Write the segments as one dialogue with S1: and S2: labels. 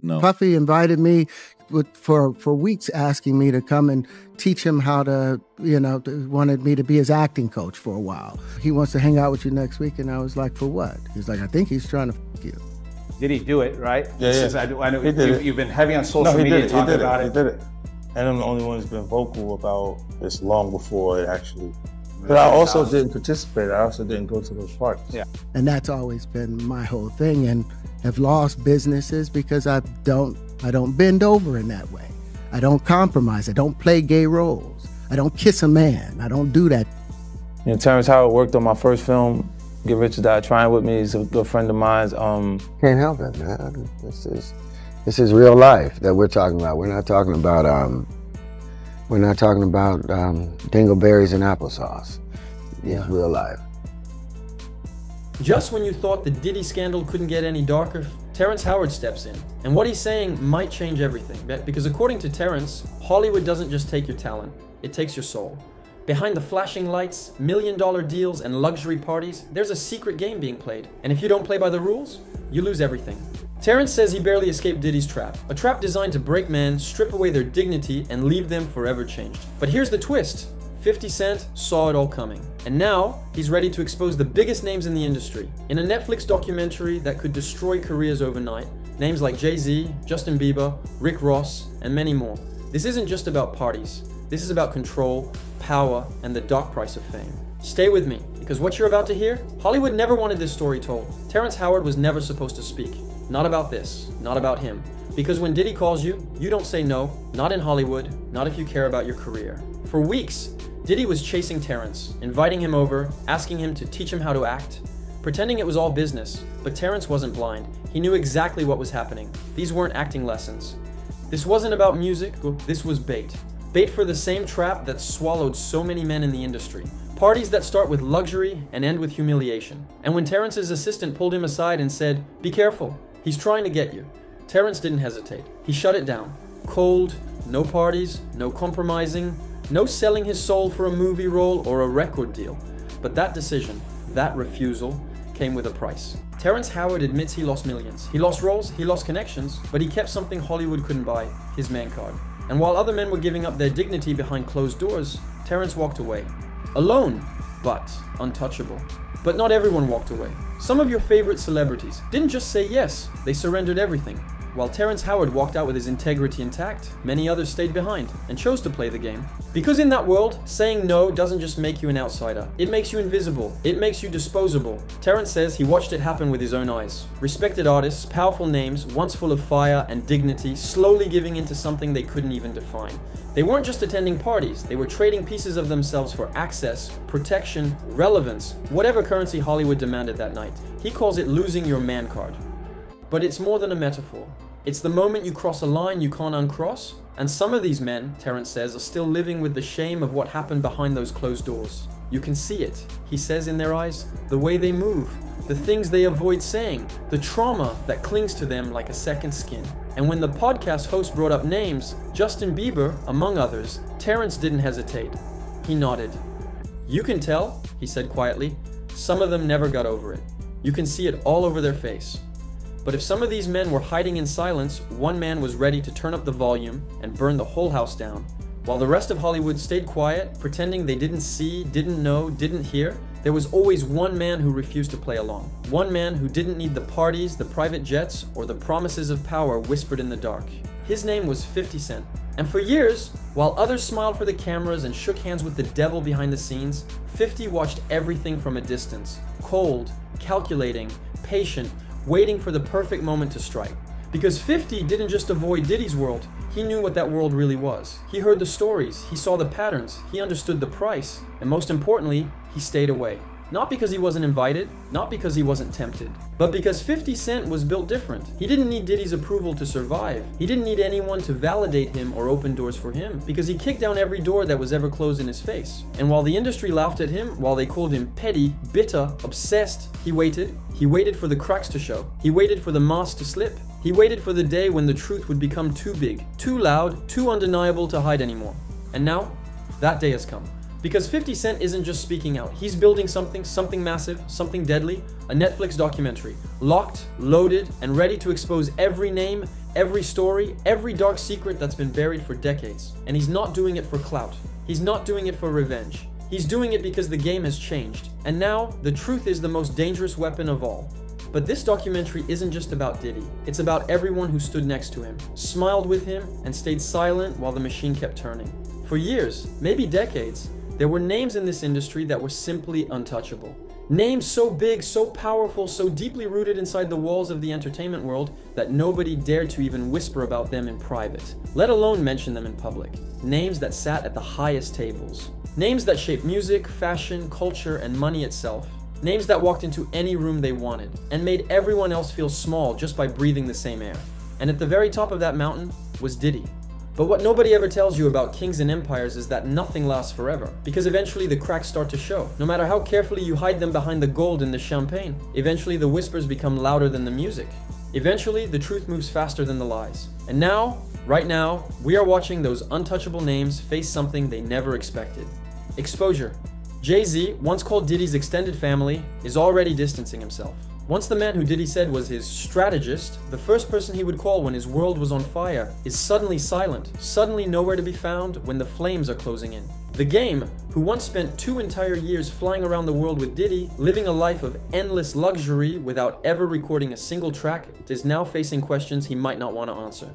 S1: No.
S2: Puffy invited me for weeks, asking me to come and teach him how to, wanted me to be his acting coach for a while. He wants to hang out with you next week. And I was like, for what? He's like, I think he's trying to f*** you.
S3: Did he do it, right?
S1: Yeah.
S3: I know you've been heavy on social media talking about it.
S1: He did it. And I'm the only one who's been vocal about this long before it actually. But I also didn't participate. I also didn't go to those parties.
S3: Yeah.
S2: And that's always been my whole thing, and have lost businesses because I don't bend over in that way. I don't compromise. I don't play gay roles. I don't kiss a man. I don't do that.
S4: Terrence Howard worked on my first film, Get Rich or Die Trying with me. He's a good friend of mine.
S5: Can't help it, man. This is real life that we're talking about. We're not talking about dingleberries and applesauce. It's real life.
S6: Just when you thought the Diddy scandal couldn't get any darker, Terrence Howard steps in. And what he's saying might change everything. Because according to Terrence, Hollywood doesn't just take your talent, it takes your soul. Behind the flashing lights, million-dollar deals, and luxury parties, there's a secret game being played. And if you don't play by the rules, you lose everything. Terrence says he barely escaped Diddy's trap. A trap designed to break men, strip away their dignity, and leave them forever changed. But here's the twist. 50 Cent saw it all coming. And now, he's ready to expose the biggest names in the industry. In a Netflix documentary that could destroy careers overnight, names like Jay-Z, Justin Bieber, Rick Ross, and many more. This isn't just about parties. This is about control, power, and the dark price of fame. Stay with me, because what you're about to hear, Hollywood never wanted this story told. Terrence Howard was never supposed to speak. Not about this, not about him. Because when Diddy calls you, you don't say no, not in Hollywood, not if you care about your career. For weeks, Diddy was chasing Terrence, inviting him over, asking him to teach him how to act, pretending it was all business. But Terrence wasn't blind. He knew exactly what was happening. These weren't acting lessons. This wasn't about music, this was bait. Bait for the same trap that swallowed so many men in the industry. Parties that start with luxury and end with humiliation. And when Terrence's assistant pulled him aside and said, "Be careful, he's trying to get you," Terrence didn't hesitate. He shut it down. Cold, no parties, no compromising, no selling his soul for a movie role or a record deal. But that decision, that refusal, came with a price. Terrence Howard admits he lost millions. He lost roles, he lost connections, but he kept something Hollywood couldn't buy, his man card. And while other men were giving up their dignity behind closed doors, Terrence walked away. Alone, but untouchable. But not everyone walked away. Some of your favorite celebrities didn't just say yes, they surrendered everything. While Terrence Howard walked out with his integrity intact, many others stayed behind and chose to play the game. Because in that world, saying no doesn't just make you an outsider. It makes you invisible. It makes you disposable. Terrence says he watched it happen with his own eyes. Respected artists, powerful names, once full of fire and dignity, slowly giving into something they couldn't even define. They weren't just attending parties, they were trading pieces of themselves for access, protection, relevance, whatever currency Hollywood demanded that night. He calls it losing your man card. But it's more than a metaphor. It's the moment you cross a line you can't uncross, and some of these men, Terrence says, are still living with the shame of what happened behind those closed doors. You can see it, he says, in their eyes, the way they move, the things they avoid saying, the trauma that clings to them like a second skin. And when the podcast host brought up names, Justin Bieber, among others, Terrence didn't hesitate. He nodded. You can tell, he said quietly, some of them never got over it. You can see it all over their face. But if some of these men were hiding in silence, one man was ready to turn up the volume and burn the whole house down. While the rest of Hollywood stayed quiet, pretending they didn't see, didn't know, didn't hear, there was always one man who refused to play along. One man who didn't need the parties, the private jets, or the promises of power whispered in the dark. His name was 50 Cent. And for years, while others smiled for the cameras and shook hands with the devil behind the scenes, 50 watched everything from a distance. Cold, calculating, patient, waiting for the perfect moment to strike. Because 50 didn't just avoid Diddy's world, he knew what that world really was. He heard the stories, he saw the patterns, he understood the price, and most importantly, he stayed away. Not because he wasn't invited, not because he wasn't tempted, but because 50 Cent was built different. He didn't need Diddy's approval to survive. He didn't need anyone to validate him or open doors for him, because he kicked down every door that was ever closed in his face. And while the industry laughed at him, while they called him petty, bitter, obsessed, he waited. He waited for the cracks to show. He waited for the mask to slip. He waited for the day when the truth would become too big, too loud, too undeniable to hide anymore. And now, that day has come. Because 50 Cent isn't just speaking out. He's building something massive, something deadly, a Netflix documentary, locked, loaded, and ready to expose every name, every story, every dark secret that's been buried for decades. And he's not doing it for clout. He's not doing it for revenge. He's doing it because the game has changed. And now, the truth is the most dangerous weapon of all. But this documentary isn't just about Diddy. It's about everyone who stood next to him, smiled with him, and stayed silent while the machine kept turning. For years, maybe decades, there were names in this industry that were simply untouchable. Names so big, so powerful, so deeply rooted inside the walls of the entertainment world that nobody dared to even whisper about them in private, let alone mention them in public. Names that sat at the highest tables. Names that shaped music, fashion, culture, and money itself. Names that walked into any room they wanted and made everyone else feel small just by breathing the same air. And at the very top of that mountain was Diddy. But what nobody ever tells you about kings and empires is that nothing lasts forever, because eventually the cracks start to show. No matter how carefully you hide them behind the gold and the champagne, eventually the whispers become louder than the music. Eventually, the truth moves faster than the lies. And now, right now, we are watching those untouchable names face something they never expected. Exposure. Jay-Z, once called Diddy's extended family, is already distancing himself. Once the man who Diddy said was his strategist, the first person he would call when his world was on fire, is suddenly silent, suddenly nowhere to be found when the flames are closing in. The Game, who once spent 2 entire years flying around the world with Diddy, living a life of endless luxury without ever recording a single track, is now facing questions he might not want to answer.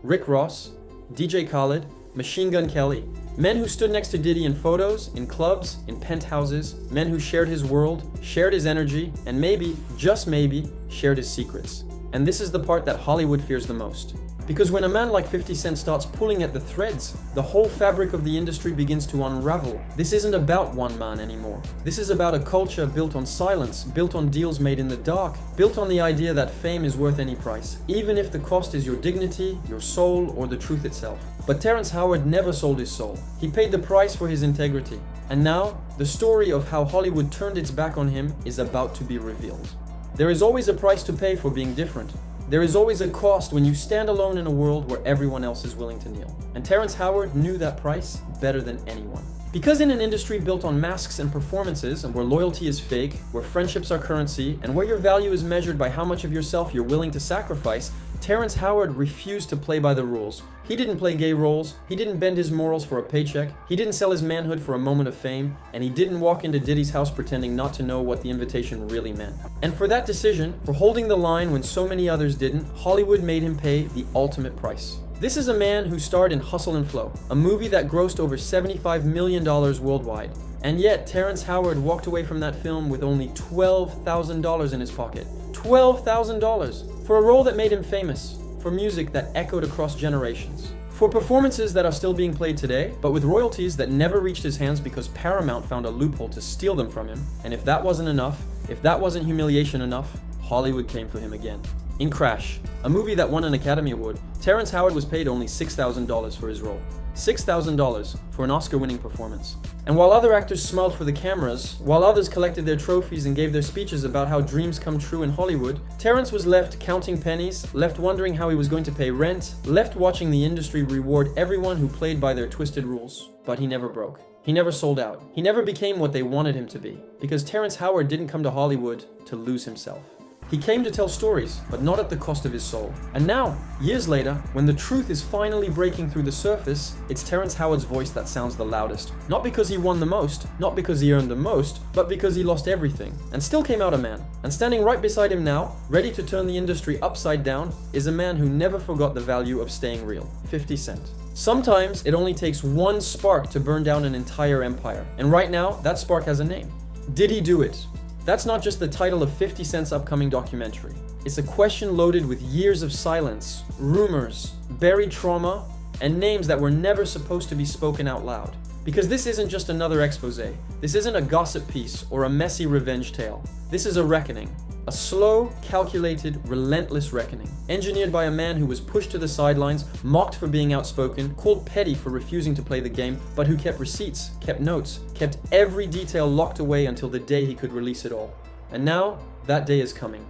S6: Rick Ross, DJ Khaled, Machine Gun Kelly, men who stood next to Diddy in photos, in clubs, in penthouses, men who shared his world, shared his energy, and maybe, just maybe, shared his secrets. And this is the part that Hollywood fears the most. Because when a man like 50 Cent starts pulling at the threads, the whole fabric of the industry begins to unravel. This isn't about one man anymore. This is about a culture built on silence, built on deals made in the dark, built on the idea that fame is worth any price, even if the cost is your dignity, your soul, or the truth itself. But Terrence Howard never sold his soul. He paid the price for his integrity. And now, the story of how Hollywood turned its back on him is about to be revealed. There is always a price to pay for being different. There is always a cost when you stand alone in a world where everyone else is willing to kneel. And Terrence Howard knew that price better than anyone. Because in an industry built on masks and performances, and where loyalty is fake, where friendships are currency, and where your value is measured by how much of yourself you're willing to sacrifice, Terrence Howard refused to play by the rules. He didn't play gay roles, he didn't bend his morals for a paycheck, he didn't sell his manhood for a moment of fame, and he didn't walk into Diddy's house pretending not to know what the invitation really meant. And for that decision, for holding the line when so many others didn't, Hollywood made him pay the ultimate price. This is a man who starred in Hustle and Flow, a movie that grossed over $75 million worldwide. And yet, Terrence Howard walked away from that film with only $12,000 in his pocket. $12,000! For a role that made him famous, for music that echoed across generations, for performances that are still being played today, but with royalties that never reached his hands because Paramount found a loophole to steal them from him. And if that wasn't enough, if that wasn't humiliation enough, Hollywood came for him again. In Crash, a movie that won an Academy Award, Terrence Howard was paid only $6,000 for his role. $6,000 for an Oscar-winning performance. And while other actors smiled for the cameras, while others collected their trophies and gave their speeches about how dreams come true in Hollywood, Terrence was left counting pennies, left wondering how he was going to pay rent, left watching the industry reward everyone who played by their twisted rules. But he never broke. He never sold out. He never became what they wanted him to be. Because Terrence Howard didn't come to Hollywood to lose himself. He came to tell stories, but not at the cost of his soul. And now, years later, when the truth is finally breaking through the surface, it's Terrence Howard's voice that sounds the loudest. Not because he won the most, not because he earned the most, but because he lost everything, and still came out a man. And standing right beside him now, ready to turn the industry upside down, is a man who never forgot the value of staying real. 50 Cent. Sometimes it only takes one spark to burn down an entire empire. And right now, that spark has a name. Did he do it? That's not just the title of 50 Cent's upcoming documentary. It's a question loaded with years of silence, rumors, buried trauma, and names that were never supposed to be spoken out loud. Because this isn't just another expose. This isn't a gossip piece or a messy revenge tale. This is a reckoning. A slow, calculated, relentless reckoning. Engineered by a man who was pushed to the sidelines, mocked for being outspoken, called petty for refusing to play the game, but who kept receipts, kept notes, kept every detail locked away until the day he could release it all. And now, that day is coming.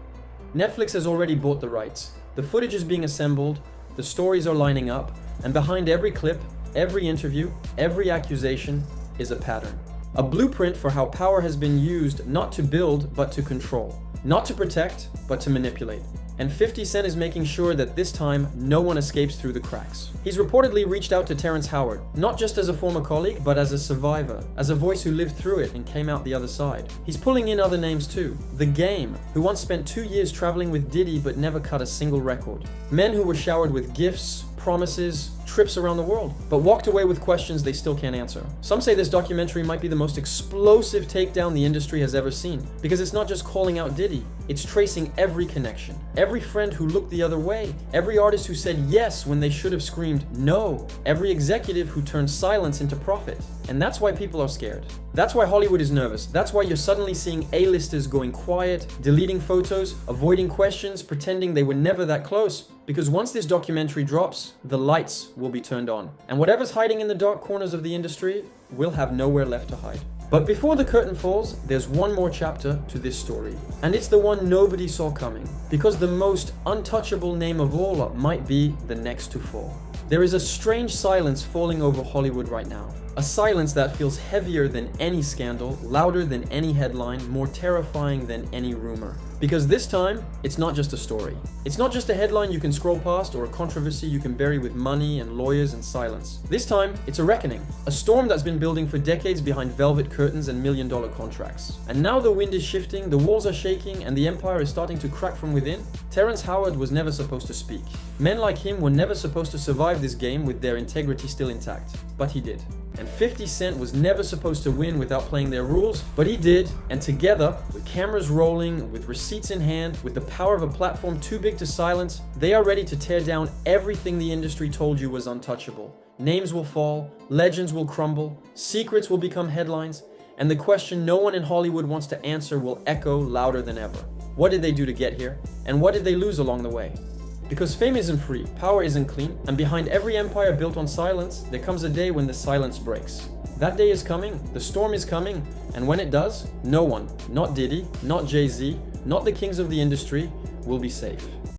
S6: Netflix has already bought the rights. The footage is being assembled, the stories are lining up, and behind every clip, every interview, every accusation, is a pattern. A blueprint for how power has been used not to build, but to control. Not to protect, but to manipulate. And 50 Cent is making sure that this time, no one escapes through the cracks. He's reportedly reached out to Terrence Howard, not just as a former colleague, but as a survivor, as a voice who lived through it and came out the other side. He's pulling in other names too. The Game, who once spent 2 years traveling with Diddy but never cut a single record. Men who were showered with gifts, promises, trips around the world, but walked away with questions they still can't answer. Some say this documentary might be the most explosive takedown the industry has ever seen, because it's not just calling out Diddy, it's tracing every connection, every friend who looked the other way, every artist who said yes when they should have screamed no, every executive who turned silence into profit. And that's why people are scared. That's why Hollywood is nervous. That's why you're suddenly seeing A-listers going quiet, deleting photos, avoiding questions, pretending they were never that close. Because once this documentary drops, the lights will be turned on. And whatever's hiding in the dark corners of the industry will have nowhere left to hide. But before the curtain falls, there's one more chapter to this story. And it's the one nobody saw coming. Because the most untouchable name of all might be the next to fall. There is a strange silence falling over Hollywood right now. A silence that feels heavier than any scandal, louder than any headline, more terrifying than any rumor. Because this time, it's not just a story. It's not just a headline you can scroll past or a controversy you can bury with money and lawyers and silence. This time, it's a reckoning. A storm that's been building for decades behind velvet curtains and million-dollar contracts. And now the wind is shifting, the walls are shaking, and the empire is starting to crack from within. Terrence Howard was never supposed to speak. Men like him were never supposed to survive this game with their integrity still intact. But he did. And 50 Cent was never supposed to win without playing their rules, but he did, and together, with cameras rolling, with receipts in hand, with the power of a platform too big to silence, they are ready to tear down everything the industry told you was untouchable. Names will fall, legends will crumble, secrets will become headlines, and the question no one in Hollywood wants to answer will echo louder than ever. What did they do to get here? And what did they lose along the way? Because fame isn't free, power isn't clean, and behind every empire built on silence, there comes a day when the silence breaks. That day is coming, the storm is coming, and when it does, no one, not Diddy, not Jay-Z, not the kings of the industry, will be safe.